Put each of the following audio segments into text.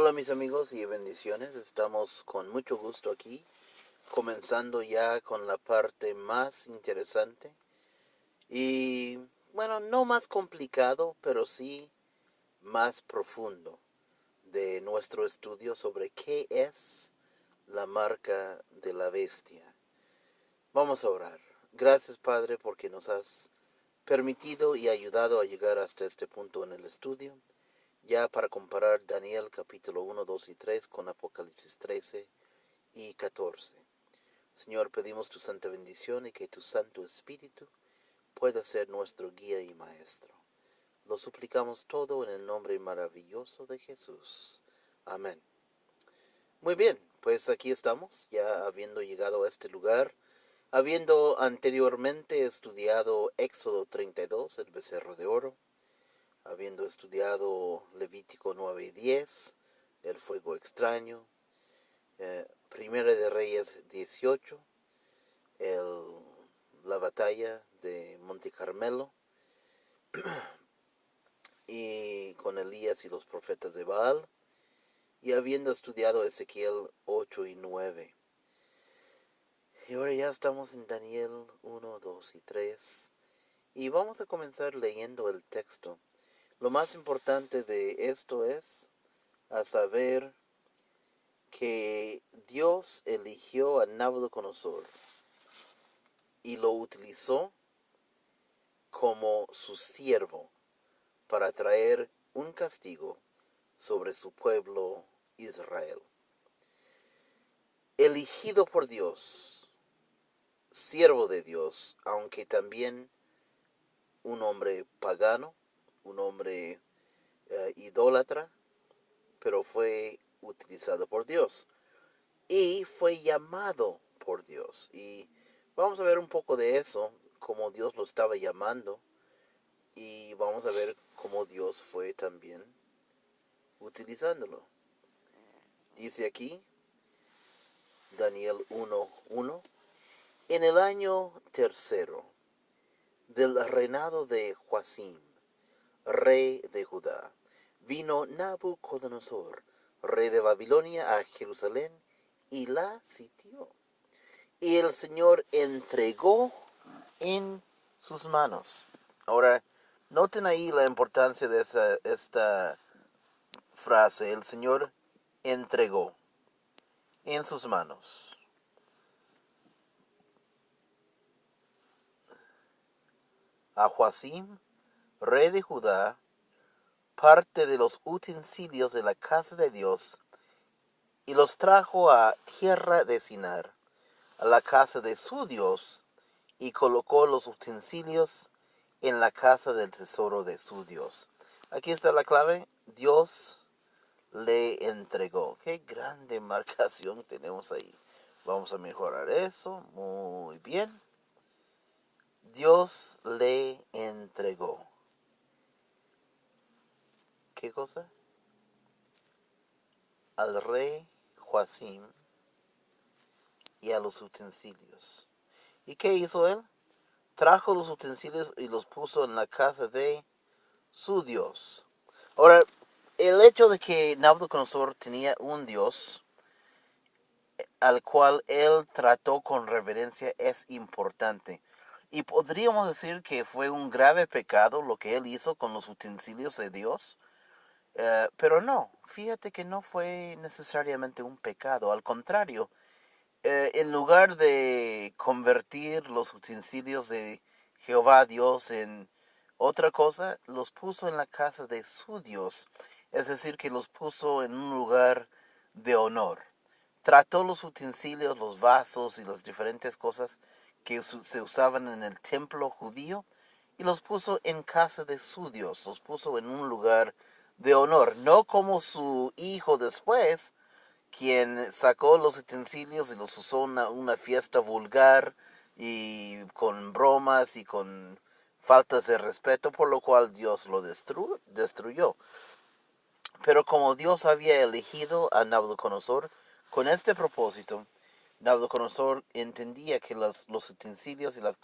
Hola mis amigos y bendiciones, estamos con mucho gusto aquí, comenzando ya con la parte más interesante y bueno, no más complicado, pero sí más profundo de nuestro estudio sobre qué es la marca de la bestia. Vamos a orar. Gracias Padre porque nos has permitido y ayudado a llegar hasta este punto en el estudio. Ya para comparar Daniel capítulo 1, 2 y 3 con Apocalipsis 13 y 14. Señor, pedimos tu santa bendición y que tu Santo Espíritu pueda ser nuestro guía y maestro. Lo suplicamos todo en el nombre maravilloso de Jesús. Amén. Muy bien, pues aquí estamos, ya habiendo llegado a este lugar, habiendo anteriormente estudiado Éxodo 32, el becerro de oro, habiendo estudiado Levítico 9 y 10, el fuego extraño, Primera de Reyes 18, la batalla de Monte Carmelo, y con Elías y los profetas de Baal, y habiendo estudiado Ezequiel 8 y 9. Y ahora ya estamos en Daniel 1, 2 y 3, y vamos a comenzar leyendo el texto. Lo más importante de esto es a saber que Dios eligió a Nabucodonosor y lo utilizó como su siervo para traer un castigo sobre su pueblo Israel. Elegido por Dios, siervo de Dios, aunque también un hombre pagano, un hombre idólatra, pero fue utilizado por Dios y fue llamado por Dios. Y vamos a ver un poco de eso, cómo Dios lo estaba llamando, y vamos a ver cómo Dios fue también utilizándolo. Dice aquí, Daniel 1:1, en el año tercero del reinado de Joacim, rey de Judá, vino Nabucodonosor, rey de Babilonia, a Jerusalén y la sitió. Y el Señor entregó en sus manos. Ahora, noten ahí la importancia de esta frase. El Señor entregó en sus manos a Joacim, rey de Judá, parte de los utensilios de la casa de Dios, y los trajo a tierra de Sinar, a la casa de su Dios, y colocó los utensilios en la casa del tesoro de su Dios. Aquí está la clave. Dios le entregó. Qué grande marcación tenemos ahí. Vamos a mejorar eso. Muy bien. Dios le entregó. ¿Qué cosa? Al rey Joacim y a los utensilios. ¿Y qué hizo él? Trajo los utensilios y los puso en la casa de su Dios. Ahora, el hecho de que Nabucodonosor tenía un Dios al cual él trató con reverencia es importante. Y podríamos decir que fue un grave pecado lo que él hizo con los utensilios de Dios. Pero no, fíjate que no fue necesariamente un pecado. Al contrario, en lugar de convertir los utensilios de Jehová Dios en otra cosa, los puso en la casa de su Dios. Es decir, que los puso en un lugar de honor. Trató los utensilios, los vasos y las diferentes cosas que se usaban en el templo judío y los puso en casa de su Dios. Los puso en un lugar de honor, no como su hijo después, quien sacó los utensilios y los usó en una fiesta vulgar y con bromas y con faltas de respeto, por lo cual Dios lo destruyó. Pero como Dios había elegido a Nabucodonosor con este propósito, Nabucodonosor entendía que los utensilios y las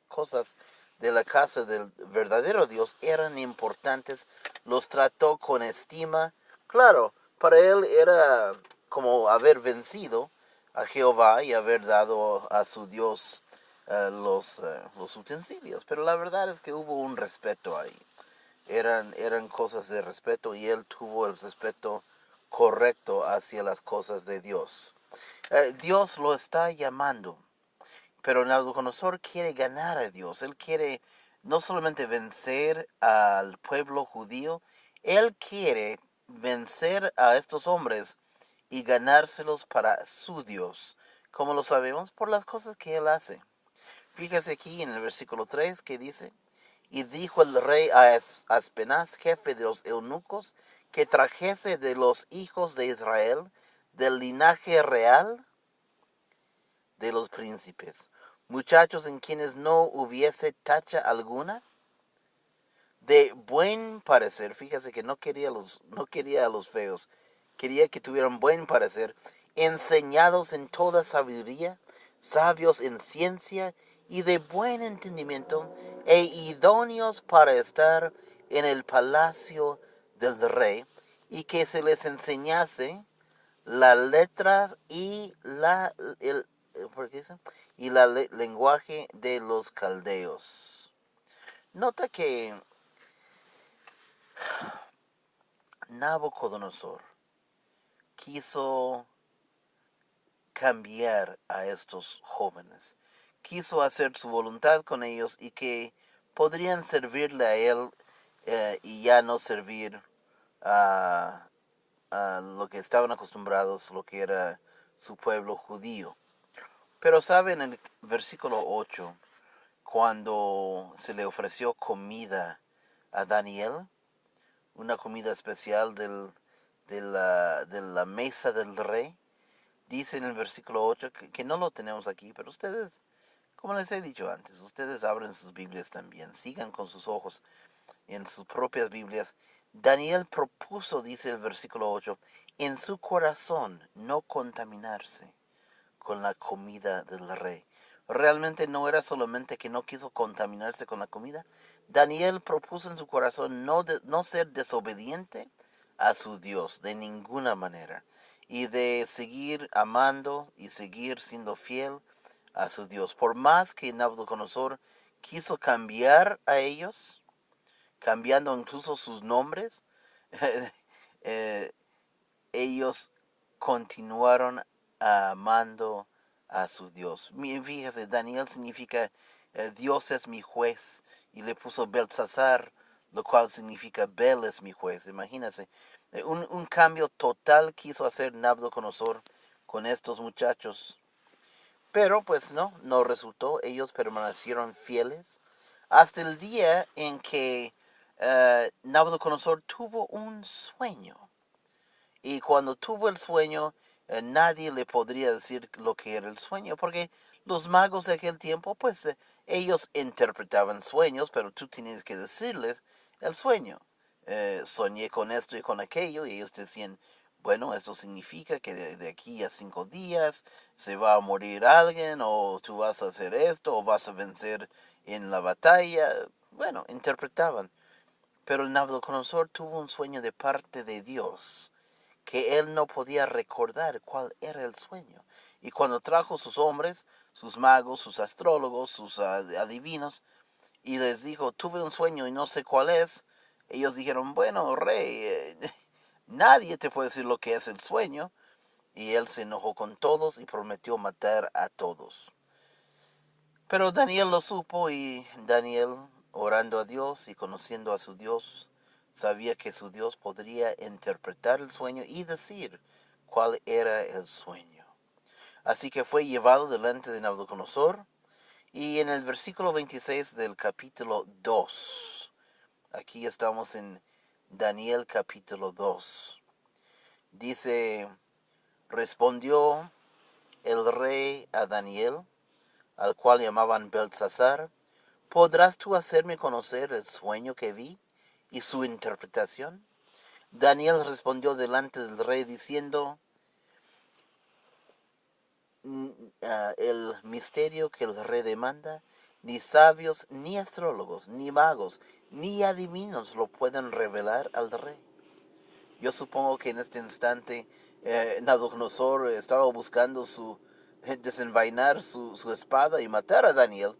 cosas de la casa del verdadero Dios eran importantes, los trató con estima, claro, Para él era como haber vencido a Jehová y haber dado a su Dios los utensilios. Pero la verdad es que hubo un respeto ahí. Eran cosas de respeto y él tuvo el respeto correcto hacia las cosas de Dios. Dios lo está llamando, pero Nabucodonosor quiere ganar a Dios. Él quiere no solamente vencer al pueblo judío, él quiere vencer a estos hombres y ganárselos para su Dios. ¿Cómo lo sabemos? Por las cosas que él hace. Fíjese aquí en el versículo 3 que dice: y dijo el rey a Aspenaz, jefe de los eunucos, que trajese de los hijos de Israel, del linaje real de los príncipes, muchachos en quienes no hubiese tacha alguna, de buen parecer. Fíjese que no quería a los feos, quería que tuvieran buen parecer, enseñados en toda sabiduría, sabios en ciencia y de buen entendimiento, e idóneos para estar en el palacio del rey, y que se les enseñase la letra y ¿por qué dice? Y lenguaje de los caldeos. Nota que Nabucodonosor quiso cambiar a estos jóvenes, quiso hacer su voluntad con ellos y que podrían servirle a él, y ya no servir a, a lo que estaban acostumbrados, lo que era su pueblo judío. Pero sabe, en el versículo 8, cuando se le ofreció comida a Daniel, una comida especial de la mesa del rey, dice en el versículo 8 que no lo tenemos aquí, pero ustedes, como les he dicho antes, ustedes abren sus Biblias también, sigan con sus ojos en sus propias Biblias. Daniel propuso, dice el versículo 8, en su corazón no contaminarse con la comida del rey. Realmente no era solamente que no quiso contaminarse con la comida. Daniel propuso en su corazón no ser desobediente a su Dios de ninguna manera, y de seguir amando y seguir siendo fiel a su Dios. Por más que Nabucodonosor quiso cambiar a ellos, cambiando incluso sus nombres, eh, ellos continuaron amando a su Dios. Fíjese, Daniel significa Dios es mi juez, y le puso Belsasar, lo cual significa Bel es mi juez. Imagínense, un cambio total quiso hacer Nabucodonosor con estos muchachos. Pero pues no resultó. Ellos permanecieron fieles hasta el día en que Nabucodonosor tuvo un sueño. Y cuando tuvo el sueño, nadie le podría decir lo que era el sueño, porque los magos de aquel tiempo, pues ellos interpretaban sueños, pero tú tienes que decirles el sueño. Soñé con esto y con aquello, y ellos decían, bueno, esto significa que de aquí a 5 días se va a morir alguien, o tú vas a hacer esto, o vas a vencer en la batalla. Bueno, interpretaban. Pero Nabucodonosor tuvo un sueño de parte de Dios, que él no podía recordar cuál era el sueño. Y cuando trajo sus hombres, sus magos, sus astrólogos, sus adivinos, y les dijo, tuve un sueño y no sé cuál es, ellos dijeron, bueno, rey, nadie te puede decir lo que es el sueño. Y él se enojó con todos y prometió matar a todos. Pero Daniel lo supo, y Daniel, orando a Dios y conociendo a su Dios, sabía que su Dios podría interpretar el sueño y decir cuál era el sueño. Así que fue llevado delante de Nabucodonosor, y en el versículo 26 del capítulo 2, aquí estamos en Daniel capítulo 2, dice, respondió el rey a Daniel, al cual llamaban Belsasar, ¿podrás tú hacerme conocer el sueño que vi y su interpretación? Daniel respondió delante del rey diciendo, el misterio que el rey demanda, ni sabios, ni astrólogos, ni magos, ni adivinos lo pueden revelar al rey. Yo supongo que en este instante Nabucodonosor estaba buscando desenvainar su espada y matar a Daniel.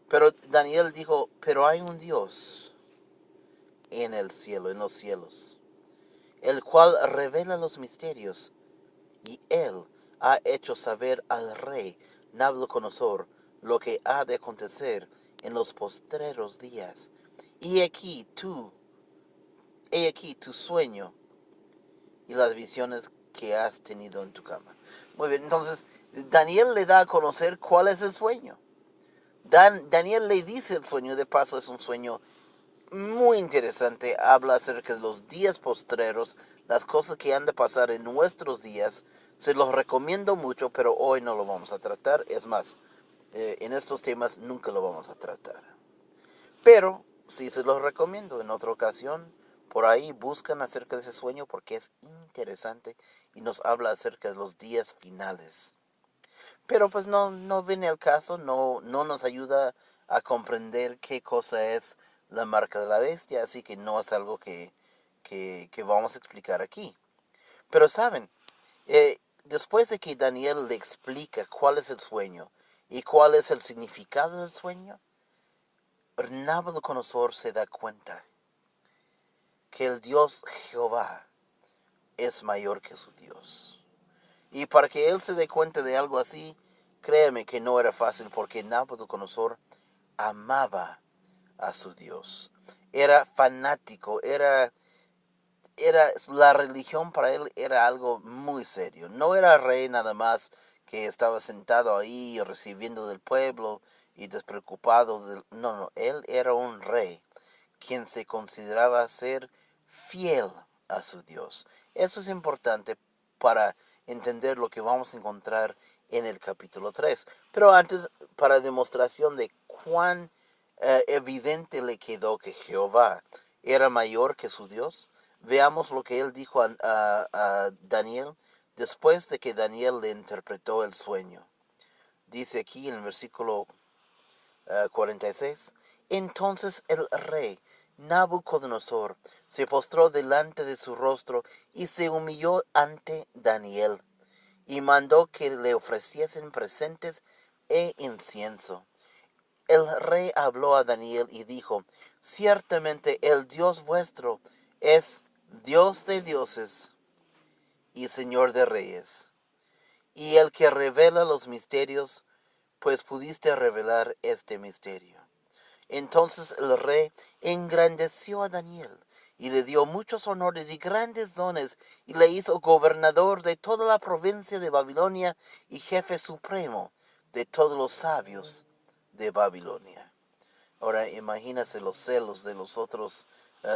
Pero Daniel dijo, pero hay un Dios en el cielo, en los cielos, el cual revela los misterios, y él ha hecho saber al rey Nabucodonosor lo que ha de acontecer en los postreros días. Y he aquí tu sueño y las visiones que has tenido en tu cama. Muy bien, entonces Daniel le da a conocer cuál es el sueño. Daniel le dice el sueño, de paso es un sueño muy interesante, habla acerca de los días postreros, las cosas que han de pasar en nuestros días. Se los recomiendo mucho, pero hoy no lo vamos a tratar. Es más, en estos temas nunca lo vamos a tratar. Pero sí se los recomiendo en otra ocasión. Por ahí buscan acerca de ese sueño porque es interesante y nos habla acerca de los días finales. Pero pues no viene al caso, no nos ayuda a comprender qué cosa es la marca de la bestia, así que no es algo que vamos a explicar aquí. Pero saben, después de que Daniel le explica cuál es el sueño y cuál es el significado del sueño, Nabucodonosor se da cuenta que el Dios Jehová es mayor que su Dios. Y para que él se dé cuenta de algo así, créeme que no era fácil porque Nabucodonosor amaba a su Dios. Era fanático, la religión para él era algo muy serio. No era rey nada más que estaba sentado ahí recibiendo del pueblo y despreocupado. No, él era un rey quien se consideraba ser fiel a su Dios. Eso es importante para entender lo que vamos a encontrar en el capítulo 3. Pero antes, para demostración de cuán evidente le quedó que Jehová era mayor que su Dios, veamos lo que él dijo a Daniel después de que Daniel le interpretó el sueño. Dice aquí en el versículo 46, entonces el rey Nabucodonosor se postró delante de su rostro y se humilló ante Daniel, y mandó que le ofreciesen presentes e incienso. El rey habló a Daniel y dijo, ciertamente el Dios vuestro es Dios de dioses y Señor de reyes, y el que revela los misterios, pues pudiste revelar este misterio. Entonces el rey engrandeció a Daniel y le dio muchos honores y grandes dones y le hizo gobernador de toda la provincia de Babilonia y jefe supremo de todos los sabios de Babilonia. Ahora imagínese los celos de los otros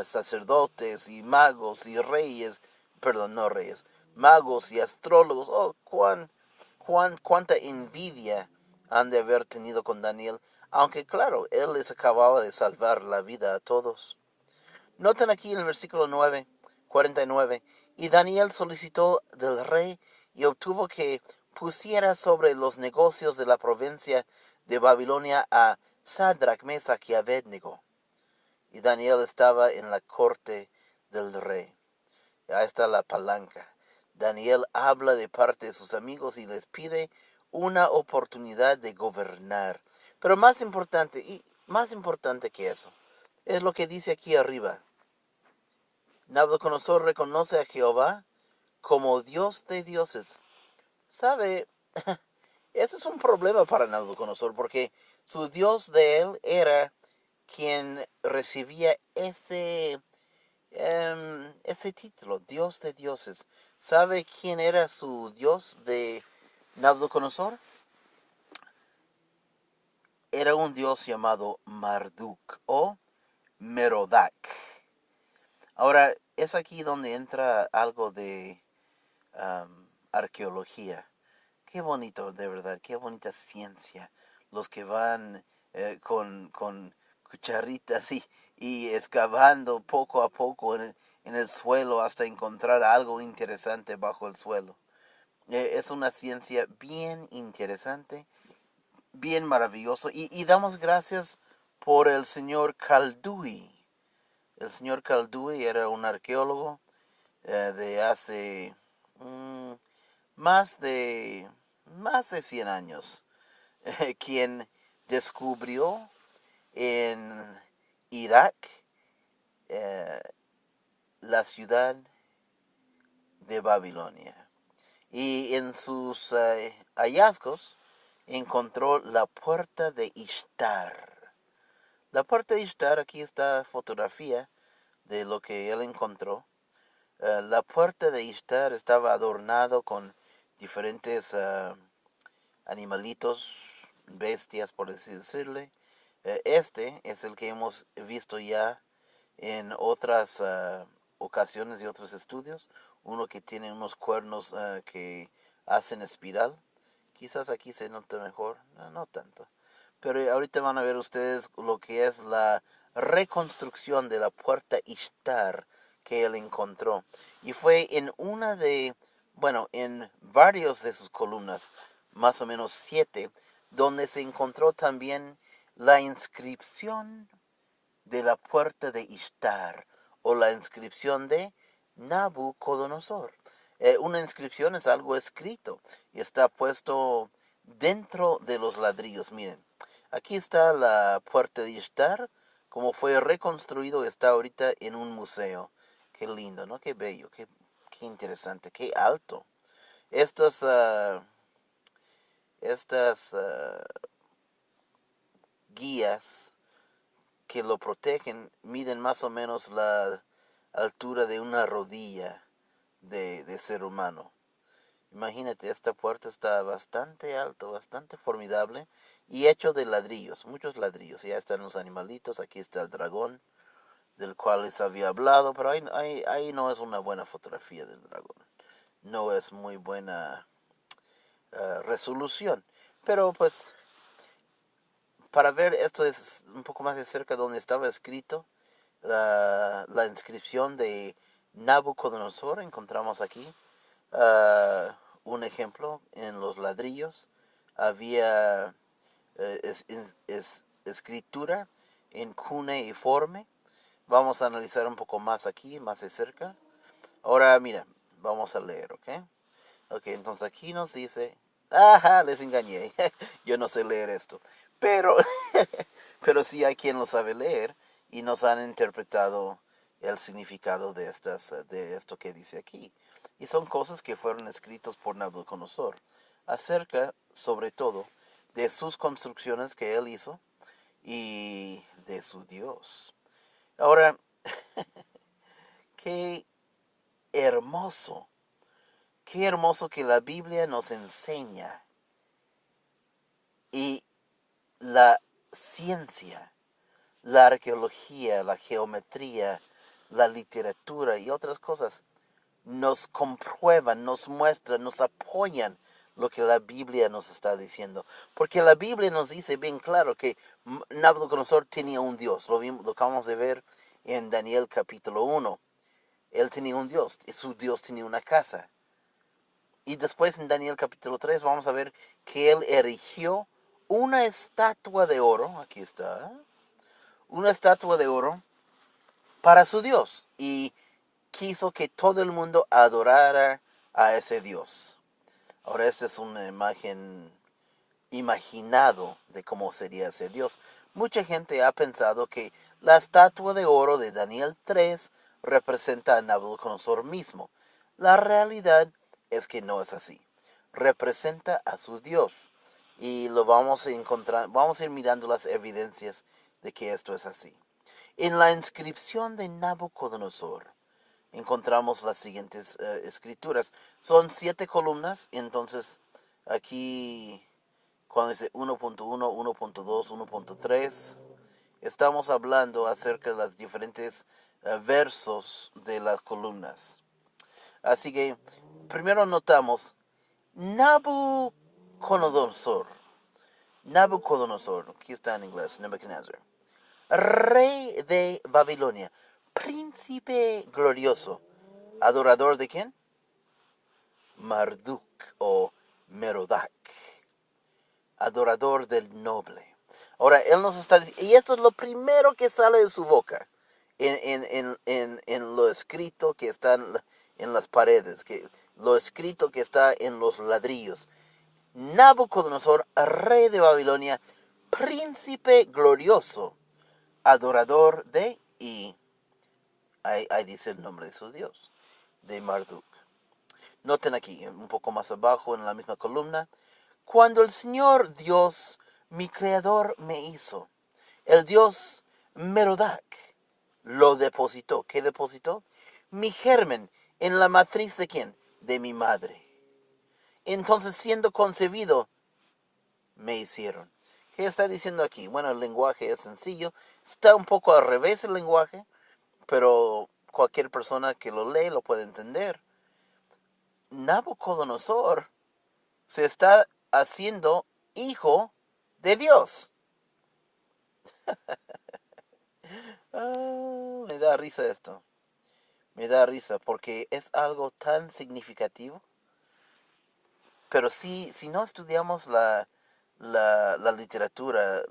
sacerdotes y magos y reyes, perdón, no reyes, magos y astrólogos. Oh, cuánta envidia han de haber tenido con Daniel, aunque claro, él les acababa de salvar la vida a todos. Noten aquí en el versículo 49, y Daniel solicitó del rey y obtuvo que pusiera sobre los negocios de la provincia de Babilonia a Sadrach, Mesach y Abednego. Y Daniel estaba en la corte del rey. Ahí está la palanca. Daniel habla de parte de sus amigos y les pide una oportunidad de gobernar. Pero más importante que eso, es lo que dice aquí arriba. Nabucodonosor reconoce a Jehová como Dios de dioses. ¿Sabe? Eso es un problema para Nabucodonosor porque su Dios de él era quien recibía ese título, Dios de dioses. ¿Sabe quién era su Dios de Nabucodonosor? Era un Dios llamado Marduk o Merodach. Ahora, es aquí donde entra algo de arqueología. Qué bonito, de verdad, qué bonita ciencia. Los que van con cucharitas y excavando poco a poco en el suelo hasta encontrar algo interesante bajo el suelo. Es una ciencia bien interesante, bien maravilloso. Y damos gracias por el señor Kaldui. El señor Kaldui era un arqueólogo de hace mm, más de, más de 100 años, quien descubrió en Irak eh, la ciudad de Babilonia. Y en sus hallazgos encontró la puerta de Ishtar. La puerta de Ishtar, aquí está fotografía de lo que él encontró. La puerta de Ishtar estaba adornado con diferentes animalitos, bestias, por así decirle. Este es el que hemos visto ya en otras ocasiones y otros estudios. Uno que tiene unos cuernos que hacen espiral. Quizás aquí se note mejor, no tanto. Pero ahorita van a ver ustedes lo que es la reconstrucción de la puerta Ishtar que él encontró. Y fue en una de, bueno, en varios de sus columnas, más o menos 7, donde se encontró también la inscripción de la puerta de Ishtar o la inscripción de Nabucodonosor. Una inscripción es algo escrito y está puesto dentro de los ladrillos. Miren, aquí está la puerta de Ishtar, como fue reconstruido, está ahorita en un museo. Qué lindo, ¿no? Qué bello, qué interesante, qué alto. Estos, estas guías que lo protegen miden más o menos la altura de una rodilla de ser humano. Imagínate, esta puerta está bastante alto, bastante formidable y hecho de ladrillos, muchos ladrillos. Ya están los animalitos, aquí está el dragón del cual les había hablado, pero ahí no es una buena fotografía del dragón. No es muy buena resolución. Pero pues para ver esto es un poco más de cerca donde estaba escrito la inscripción de Nabucodonosor, encontramos aquí un ejemplo en los ladrillos. Había escritura en cuneiforme. Vamos a analizar un poco más aquí, más de cerca. Ahora mira, vamos a leer, ¿ok? Ok, entonces aquí nos dice, ajá, les engañé, yo no sé leer esto, pero, pero sí hay quien lo sabe leer y nos han interpretado el significado de esto que dice aquí. Y son cosas que fueron escritos por Nabucodonosor, acerca, sobre todo, de sus construcciones que él hizo y de su Dios. Ahora, qué hermoso, qué hermoso que la Biblia nos enseña y la ciencia, la arqueología, la geometría, la literatura y otras cosas nos comprueban, nos muestran, nos apoyan lo que la Biblia nos está diciendo. Porque la Biblia nos dice bien claro que Nabucodonosor tenía un Dios. Lo acabamos de ver en Daniel capítulo 1. Él tenía un Dios y su Dios tenía una casa. Y después en Daniel capítulo 3 vamos a ver que él erigió una estatua de oro, aquí está, una estatua de oro para su Dios. Y quiso que todo el mundo adorara a ese Dios. Ahora esta es una imagen imaginado de cómo sería ese Dios. Mucha gente ha pensado que la estatua de oro de Daniel 3 representa a Nabucodonosor mismo. La realidad es que no es así. Representa a su Dios. Y lo vamos a encontrar, vamos a ir mirando las evidencias de que esto es así. En la inscripción de Nabucodonosor encontramos las siguientes escrituras. Son 7 columnas, entonces aquí cuando dice 1.1, 1.2, 1.3, estamos hablando acerca de los diferentes versos de las columnas. Así que primero notamos Nabucodonosor. Nabucodonosor, aquí está en inglés, Nebuchadnezzar. Rey de Babilonia, príncipe glorioso, adorador de quién? Marduk o Merodach, adorador del noble. Ahora, él nos está diciendo, y esto es lo primero que sale de su boca, en lo escrito que está en las paredes, que lo escrito que está en los ladrillos. Nabucodonosor, rey de Babilonia, príncipe glorioso, adorador de, y ahí dice el nombre de su Dios, de Marduk. Noten aquí, un poco más abajo en la misma columna, cuando el Señor Dios, mi creador, me hizo, el Dios Merodach lo depositó. ¿Qué depositó? Mi germen en la matriz de ¿quién? De mi madre. Entonces, siendo concebido, me hicieron. ¿Qué está diciendo aquí? Bueno, el lenguaje es sencillo. Está un poco al revés el lenguaje, pero cualquier persona que lo lee lo puede entender. Nabucodonosor se está haciendo hijo de Dios. Me da risa esto. Me da risa porque es algo tan significativo. Pero si no estudiamos la literatura,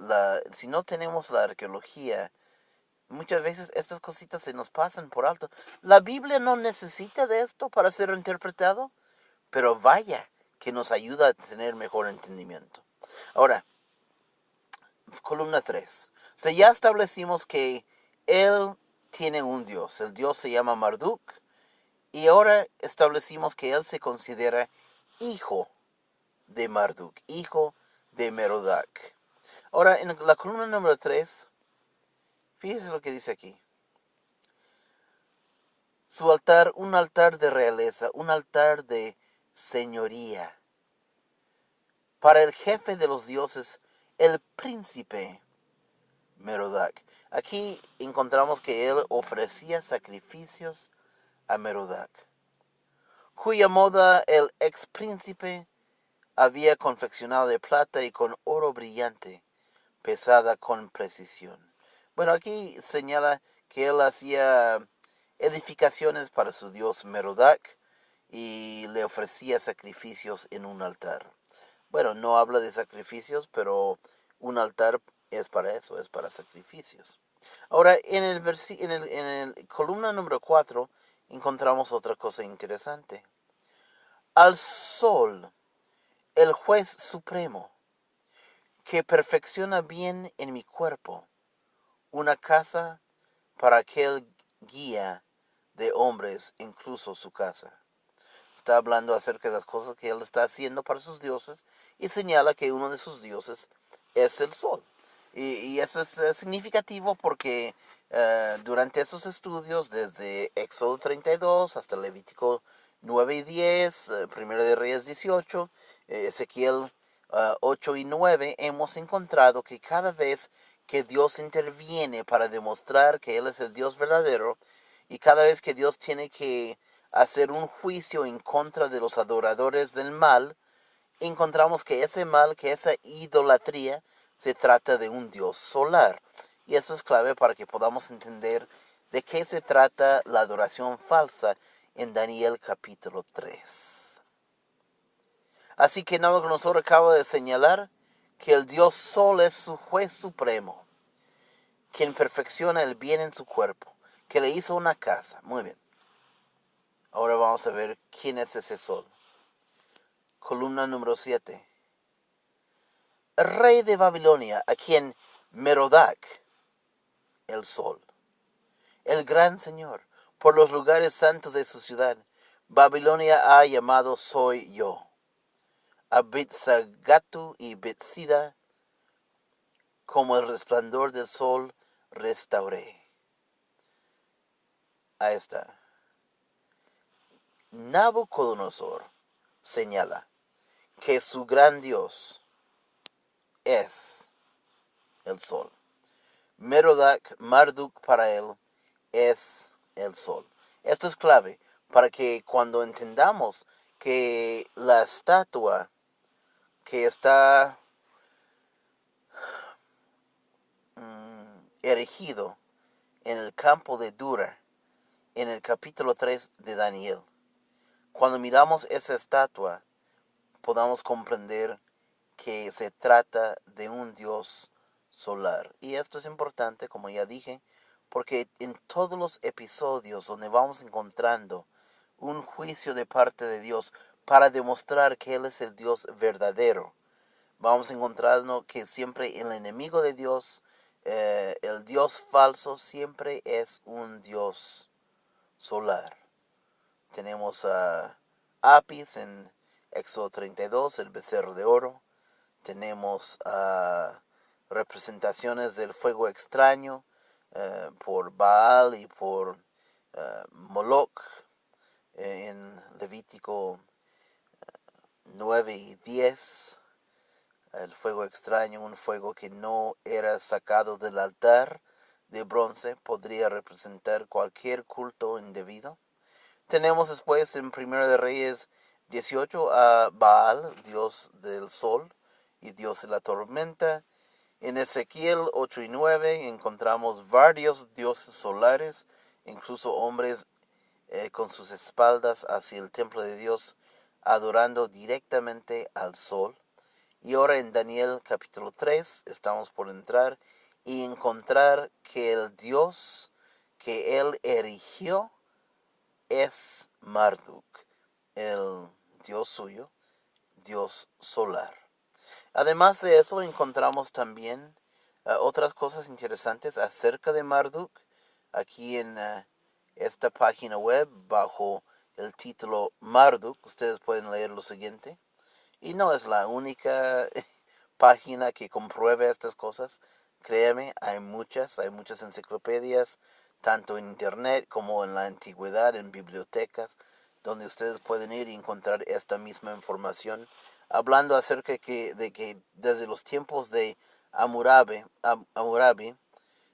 si no tenemos la arqueología, muchas veces estas cositas se nos pasan por alto. La Biblia no necesita de esto para ser interpretado, pero vaya que nos ayuda a tener mejor entendimiento. Ahora, columna 3. O sea, ya establecimos que él tiene un Dios. El Dios se llama Marduk. Y ahora establecimos que él se considera hijo de Marduk, hijo de Merodach. Ahora, en la columna número 3, fíjese lo que dice aquí. Su altar, un altar de realeza, un altar de señoría. Para el jefe de los dioses, el príncipe Merodach. Aquí encontramos que él ofrecía sacrificios a Merodach, cuya moda el ex príncipe había confeccionado de plata y con oro brillante, pesada con precisión. Bueno, aquí señala que él hacía edificaciones para su dios Merodach y le ofrecía sacrificios en un altar. Bueno, no habla de sacrificios, pero un altar es para eso, es para sacrificios. Ahora, en el columna número 4 encontramos otra cosa interesante. Al sol, el juez supremo, que perfecciona bien en mi cuerpo una casa para aquel guía de hombres, incluso su casa. Está hablando acerca de las cosas que él está haciendo para sus dioses y señala que uno de sus dioses es el sol. Y eso es significativo porque durante esos estudios, desde Éxodo 32 hasta Levítico 9 y 10, Primero de Reyes 18, Ezequiel 8 y 9, hemos encontrado que cada vez que Dios interviene para demostrar que Él es el Dios verdadero, y cada vez que Dios tiene que hacer un juicio en contra de los adoradores del mal, encontramos que ese mal, que esa idolatría, se trata de un Dios solar. Y eso es clave para que podamos entender de qué se trata la adoración falsa en Daniel capítulo 3. Así que Nabucodonosor acaba de señalar que el Dios Sol es su juez supremo, quien perfecciona el bien en su cuerpo, que le hizo una casa. Muy bien. Ahora vamos a ver quién es ese Sol. Columna número 7. El rey de Babilonia, a quien Merodach, el Sol, el gran señor, por los lugares santos de su ciudad, Babilonia ha llamado soy yo. A Bitsagatu y Bitsida, como el resplandor del sol, restauré. Ahí está. Nabucodonosor señala que su gran Dios es el sol. Merodach, Marduk para él es el sol. Esto es clave para que cuando entendamos que la estatua que está erigido en el campo de Dura, en el capítulo 3 de Daniel, cuando miramos esa estatua, podamos comprender que se trata de un dios solar. Y esto es importante, como ya dije, porque en todos los episodios donde vamos encontrando un juicio de parte de Dios para demostrar que Él es el Dios verdadero. Vamos a encontrarnos que siempre el enemigo de Dios, el Dios falso, siempre es un Dios solar. Tenemos a Apis en Éxodo 32, el becerro de oro. Tenemos representaciones del fuego extraño por Baal y por Moloch en Levítico 9 y 10. El fuego extraño, un fuego que no era sacado del altar de bronce, podría representar cualquier culto indebido. Tenemos después en Primero de Reyes 18 a Baal, dios del sol y dios de la tormenta. En Ezequiel 8 y 9 encontramos varios dioses solares, incluso hombres con sus espaldas hacia el templo de Dios, adorando directamente al sol. Y ahora en Daniel capítulo 3 estamos por entrar y encontrar que el Dios que él erigió es Marduk, el Dios suyo, Dios solar. Además de eso encontramos también otras cosas interesantes acerca de Marduk aquí en esta página web bajo el título Marduk. Ustedes pueden leer lo siguiente. Y no es la única página que compruebe estas cosas. Créeme, hay muchas enciclopedias, tanto en internet como en la antigüedad, en bibliotecas, donde ustedes pueden ir y encontrar esta misma información, hablando acerca de que desde los tiempos de Hammurabi,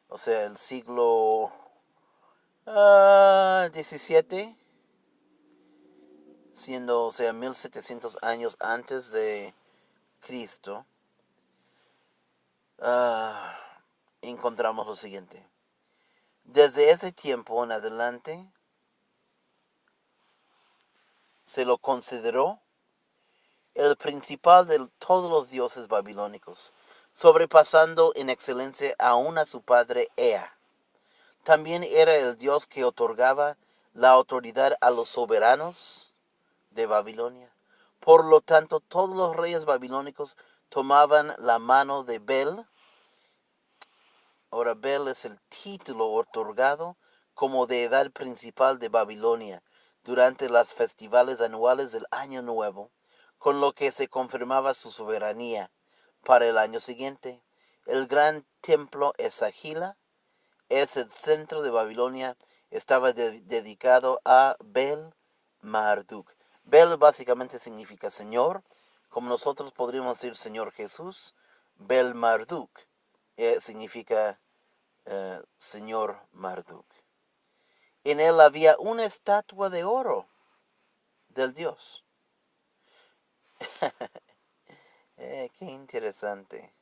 o sea, el siglo XVII, siendo, o sea, 1700 años antes de Cristo, encontramos lo siguiente. Desde ese tiempo en adelante se lo consideró el principal de todos los dioses babilónicos, sobrepasando en excelencia aún a su padre Ea. También era el dios que otorgaba la autoridad a los soberanos de Babilonia. Por lo tanto, todos los reyes babilónicos tomaban la mano de Bel. Ahora Bel es el título otorgado como deidad principal de Babilonia durante las festivales anuales del Año Nuevo, con lo que se confirmaba su soberanía para el año siguiente. El gran templo Esagila es el centro de Babilonia, estaba dedicado a Bel Marduk. Bel básicamente significa Señor, como nosotros podríamos decir Señor Jesús. Bel Marduk significa Señor Marduk. En él había una estatua de oro del dios. Qué interesante.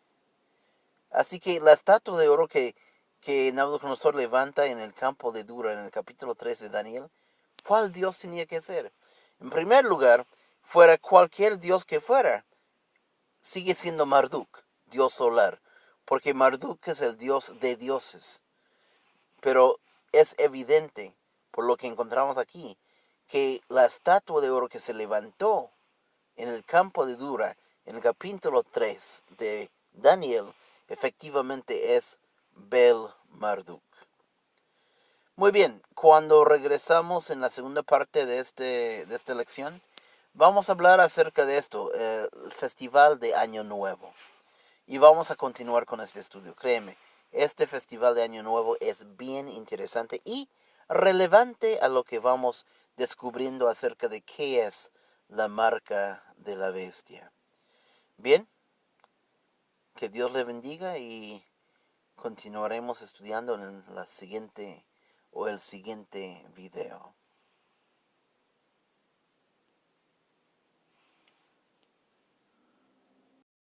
Así que la estatua de oro que Nabucodonosor levanta en el campo de Dura, en el capítulo 3 de Daniel, ¿cuál dios tenía que ser? En primer lugar, fuera cualquier dios que fuera, sigue siendo Marduk, dios solar, porque Marduk es el dios de dioses. Pero es evidente, por lo que encontramos aquí, que la estatua de oro que se levantó en el campo de Dura, en el capítulo 3 de Daniel, efectivamente es Bel Marduk. Muy bien, cuando regresamos en la segunda parte de esta lección, vamos a hablar acerca de esto, el festival de Año Nuevo. Y vamos a continuar con este estudio, créeme. Este festival de Año Nuevo es bien interesante y relevante a lo que vamos descubriendo acerca de qué es la marca de la bestia. Bien, que Dios le bendiga y continuaremos estudiando en la siguiente o el siguiente video.